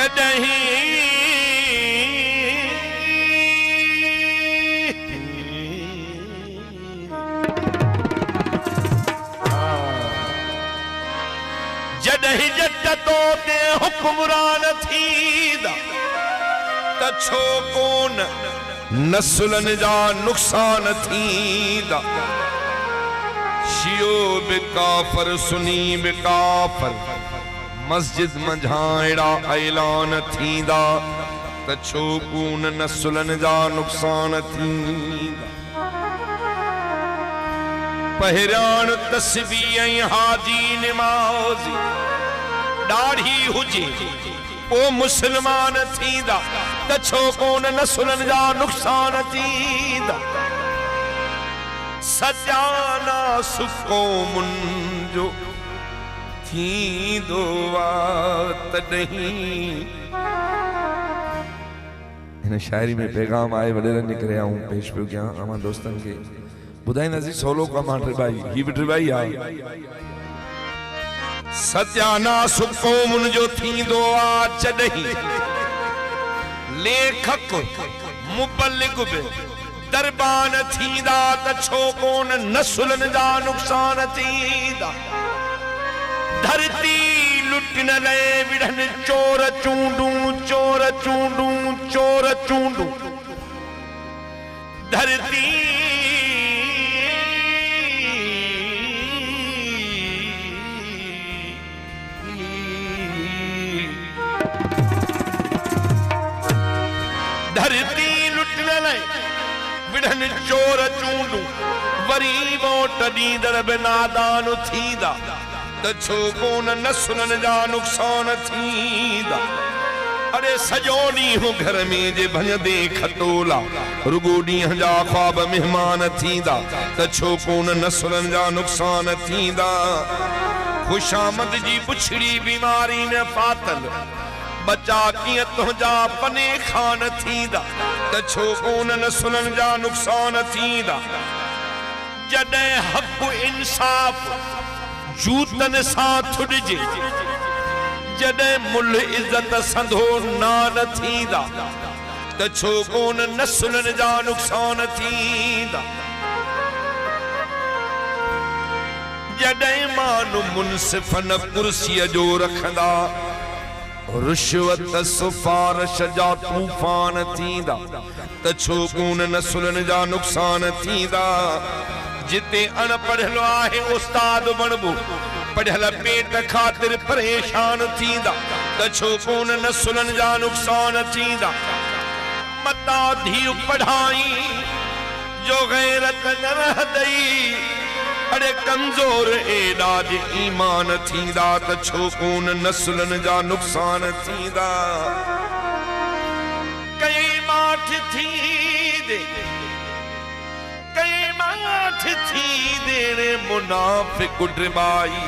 जॾहिं जॾहिं जट तो ते हुक्मरान थींदा त छो कोन नस्लन जा नुक़सान थींदा। शियो बि काफ़र सुनी बि काफ़र मस्जिद मंझां अहिड़ा ऐलान थींदा त छो कोन नस्लन जा नुक़सान थींदा। पहिरियां तस्बीह ऐं हाजी निमाज़ी ॾाढ़ी हुजे ओ मुसलमान थींदा त छो कोन नस्लन जा नुक़सान थींदा। सजाना सुक़ौमुन जो थींदो तॾहिं। हिन शायरी में पैगाम आए वॾेरनि जे करे आऊं पेश पियो कयां अमा दोस्तनि खे ॿुधाईंदासीं सवलो कमु आहे टिबाई ही बि टिबाई आहे। सत्यानास क़ौमुन जो थींदो आहे जॾहिं लेखक मुबल्लिग बि दरबान थींदा त छो कोन नस्लन जा नुक़सान थींदा। धरती लुटण लाइ विढ़नि चोर चूंडूं चोर चूंडूं चोर चूंडूं। धरती धरती लुटण लाइ विढ़नि चोर चूंडूं। वरी वोट ॾींदड़ बि नादान थींदा त छो कोन नस्लन जा नुक़सान थींदा। अरे सॼो ॾींहुं घर में जे भञदे खटोला रुगो ॾींहं जा ख्वाब महिमान थींदा त छो कोन नस्लन जा नुक़सान थींदा। खुशामद जी पुछड़ी बीमारी न फातल बचा कीअं तुंहिंजा पने खान थींदा त छो कोन नस्लन जा नुक़सान थींदा। जॾहिं हक़ इंसाफ़ जूतन सां थुड़िजे जॾहिं मुल इज़त संधो नान थींदा त छो कोन नस्लन जा नुक़सान थींदा। जॾहिं माण्हू मुनसिफ़न कुर्सीअ जो रखंदा रुश्वत सिफारिश जा तूफ़ान थींदा त छो कोन नस्लन जा नुक़सान थींदा। जिते अनपढ़ियल आहे उस्ताद बणबो पढ़ियल पेट ख़ातिर परेशान थींदा त छो कोन नस्लन जा नुक़सान थींदा। मता धीउ पढ़ाई जो गैरत न रहंदई। अरे कमज़ोर एॾा जे ईमान थींदा त छो कोन नस्लन जा नुक़सान थींदा। कई माठ थी दे कई माठ थी दे मुनाफ़िक़ ड्रिबाई।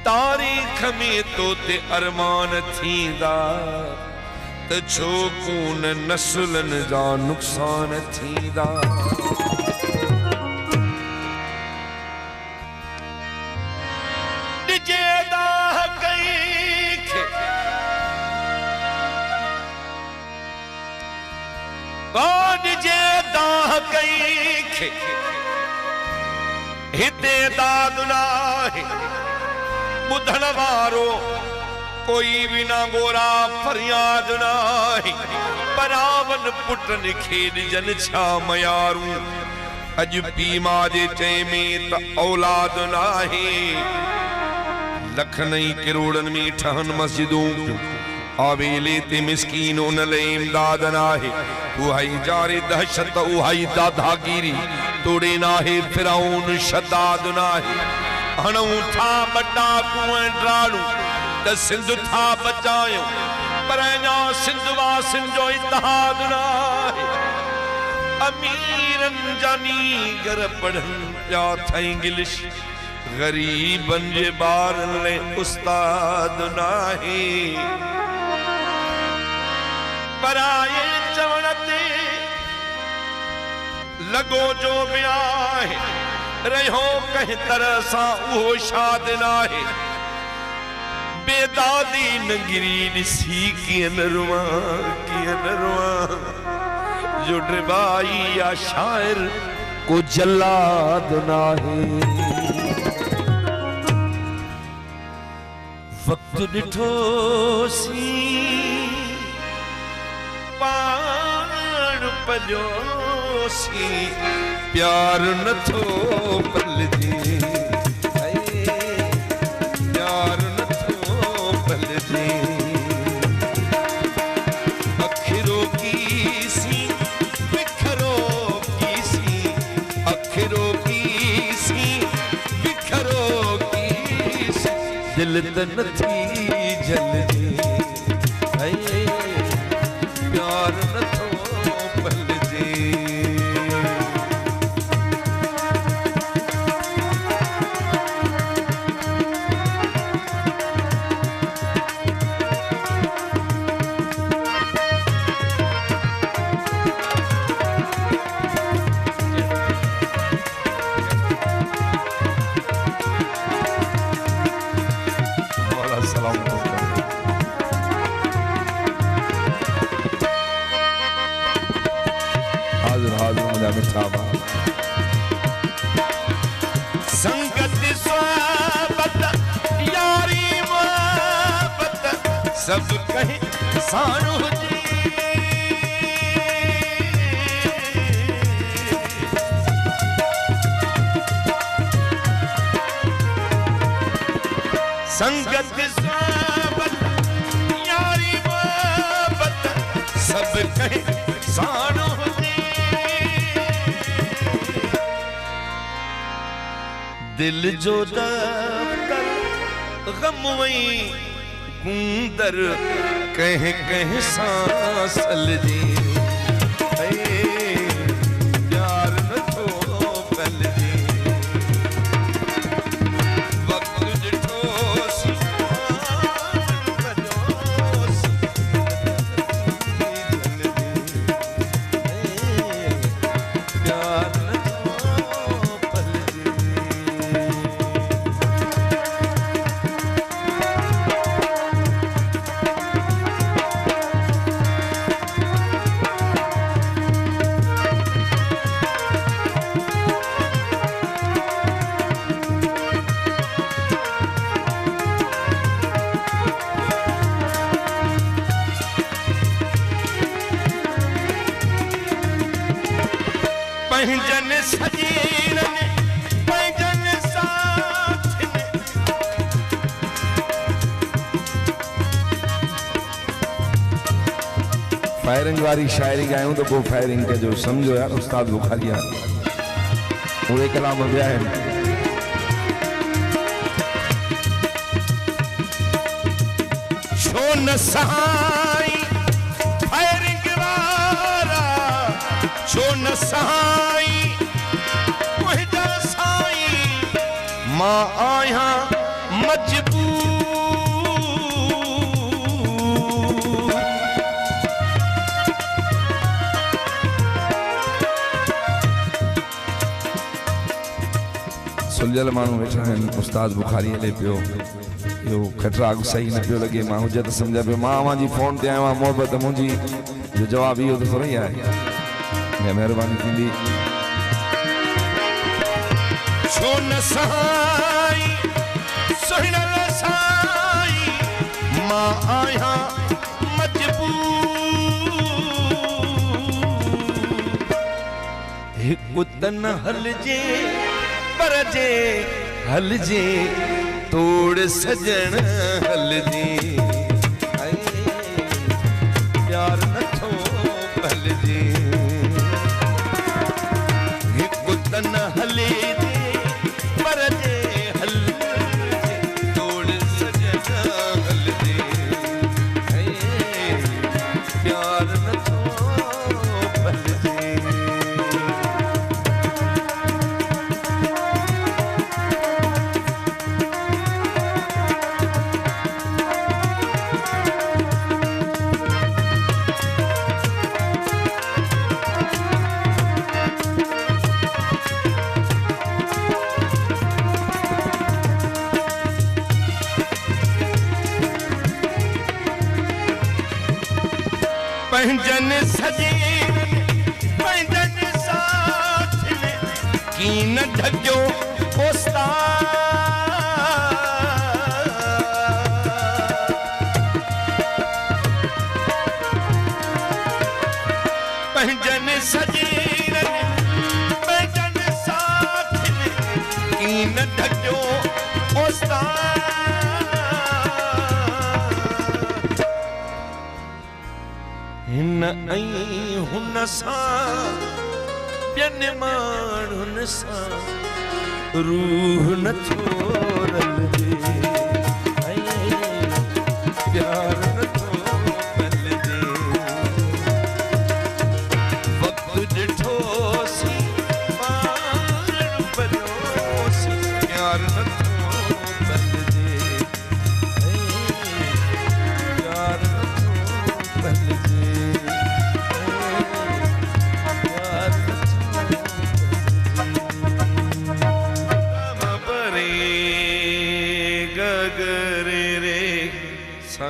तारीख़ में तो ते अरमान थींदा त छो कोन नस्लन जा नुक़सान थींदा। हिते दाद नाहे ॿुधण वारो कोई भी ना गोरा फरियाद नाहे। परावन पुटनि खे ॾिजनि छा मयारूं अॼु पीउ मां जे चए में त औलाद नाहे। लखनि ई किरोड़नि में ठहनि मस्जिदूं आवेले ते मिस्कीन उन लाइ इमदाद नाहे। उहाई जारे दहशत उहाई दादागिरी तोड़े नाहे फिरौन शदाद नाहे। हणूं था बटाकू ऐं ड्राड़ू त सिंध था बचायूं पर अञा सिंध वासिन जो इतिहाद नाहे। अमीरनि जा नीगर पढ़नि पिया था इंग्लिश ग़रीबनि जे ॿारनि लाइ उस्ताद नाहे। पराए चवण ते लगो जो भी आहे रहो कंहिं तरह सां उहो शाद नाहे। बेदादी नंगिरी निसी की नरवा जो ड्रबाई या शायर को जल्लाद नाहे वक्त डिठोसी पाण पजोसी प्यार नथो पलजे प्यार नथो पलजे अखिरो की सी बिखरो की सी अखिरो की सी बिखरो की सी दिल तन थी जलदी प्यार नथो पलजे संगत स्वाबत यारी मोहब्बत सब कहे सानू जी संगत स्वाबत यारी मोहब्बत सब कहे सानू दिल जो दफ्तर गम वही कुंदर कह कह सांस लजे प्यार नथो पलजे वक्त डिठोसी प्यार पंजन सजीरन पंजन साथ फायरिंग वाली शायरी गायूं तो वो फायरिंग के जो समझो यार उस्ताद बुखारी पूरे कलाम में है छो न सहाई फायरिंग वाला छो न सहाई मां आया मजबूर सुलझल माण्हू वेठा आहिनि उस्ताद बुखारी हले पियो इहो खटरा सही न पियो लॻे मां हुजे त सम्झा पियो मां अवां जी फोन ते आयो आहियां मोहबत मुंहिंजी जो जवाबु इहो त थोरी आहे महिरबानी थींदी छो न सहाई सुहिणल साई मां आहियां मजबूर हिकु तन हलजे पर जे हलजे तोड़ सजण हलजे प्यार नथो पलजे हिकु तन हले पंजन सजीन पंजन साथ ने की न ढक्यो पंजन सजीन पंजन साथ ने की न ढक्यो हिन ऐं हुन सां ॿियनि माण्हुनि सां रूह नथो रलजे प्यार नथो पलजे वक़्तु ॾिठोसीं पाण पलियोसीं प्यार नथो पलजे प्यार नथो पलजे गगरे रे सा